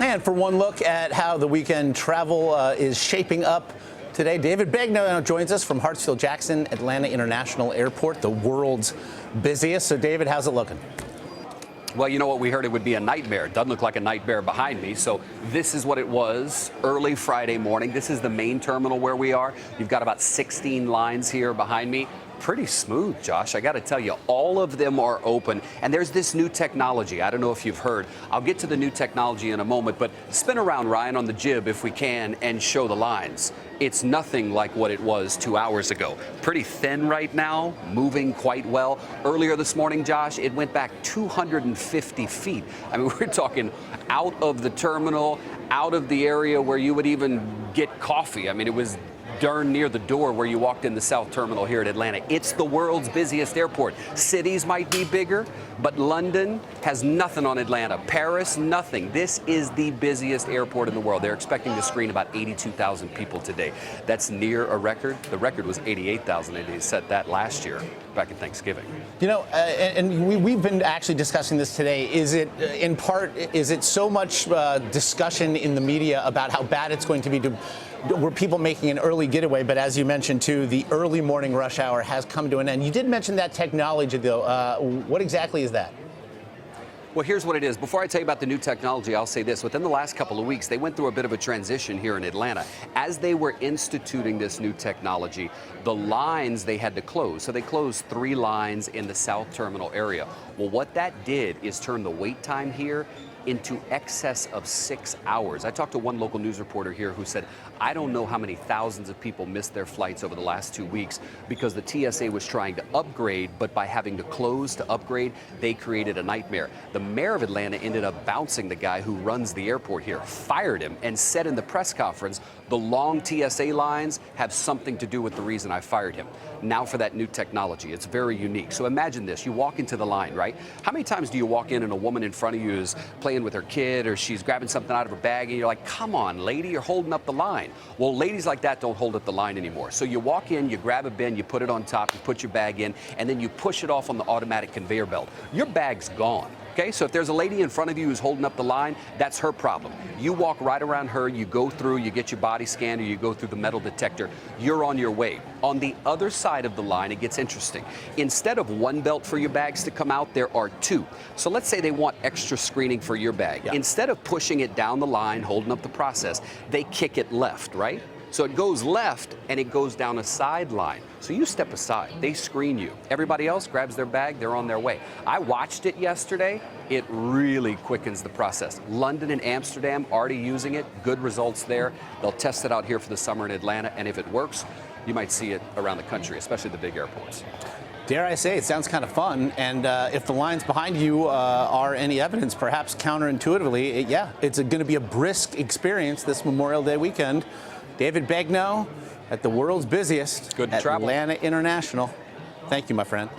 And for one look at how the weekend travel is shaping up today, David Begnaud joins us from Hartsfield-Jackson, Atlanta International Airport, the world's busiest. So, David, how's it looking? Well, you know what? We heard it would be a nightmare. It doesn't look like a nightmare behind me. So this is what it was early Friday morning. This is the main terminal where we are. You've got about 16 lines here behind me. Pretty smooth, Josh. I got to tell you, all of them are open. And there's this new technology. I don't know if you've heard. I'll get to the new technology in a moment, but spin around, Ryan, on the jib if we can and show the lines. It's nothing like what it was 2 hours ago. Pretty thin right now, moving quite well. Earlier this morning, Josh, it went back 250 feet. I mean, we're talking out of the terminal, out of the area where you would even get coffee. I mean, it was darn near the door where you walked in the South Terminal here at Atlanta. It's the world's busiest airport. Cities might be bigger, but London has nothing on Atlanta. Paris, nothing. This is the busiest airport in the world. They're expecting to screen about 82,000 people today. That's near a record. The record was 88,000, and they set that last year, back at Thanksgiving. You know, and we've been actually discussing this today. Is it, in part, is it so much discussion in the media about how bad it's going to be were people making an early getaway, but as you mentioned, too, the early morning rush hour has come to an end. You did mention that technology, though. What exactly is that? Well, here's what it is. Before I tell you about the new technology, I'll say this. Within the last couple of weeks, they went through a bit of a transition here in Atlanta. As they were instituting this new technology, the lines they had to close. So they closed 3 lines in the South Terminal area. Well, what that did is turn the wait time here into excess of 6 hours. I talked to one local news reporter here who said, I don't know how many thousands of people missed their flights over the last 2 weeks because the TSA was trying to upgrade, but by having to close to upgrade, they created a nightmare. The mayor of Atlanta ended up bouncing the guy who runs the airport here, fired him, and said in the press conference, the long TSA lines have something to do with the reason I fired him. Now for that new technology. It's very unique. So imagine this. You walk into the line, right? How many times do you walk in and a woman in front of you is playing with her kid or she's grabbing something out of her bag and you're like, come on, lady, you're holding up the line. Well, ladies like that don't hold up the line anymore. So you walk in, you grab a bin, you put it on top, you put your bag in, and then you push it off on the automatic conveyor belt. Your bag's gone. Okay, so if there's a lady in front of you who's holding up the line, that's her problem. You walk right around her, you go through, you get your body scanned, or you go through the metal detector, you're on your way. On the other side of the line, it gets interesting. Instead of one belt for your bags to come out, there are 2. So let's say they want extra screening for your bag. Yeah. Instead of pushing it down the line, holding up the process, they kick it left, right? So it goes left and it goes down a sideline. So you step aside, they screen you. Everybody else grabs their bag, they're on their way. I watched it yesterday. It really quickens the process. London and Amsterdam already using it, good results there. They'll test it out here for the summer in Atlanta, and if it works, you might see it around the country, especially the big airports. Dare I say, it sounds kind of fun, and if the lines behind you are any evidence, perhaps counterintuitively, it's going to be a brisk experience this Memorial Day weekend. David Begnaud at the world's busiest, Good to travel. Atlanta International. Thank you, my friend.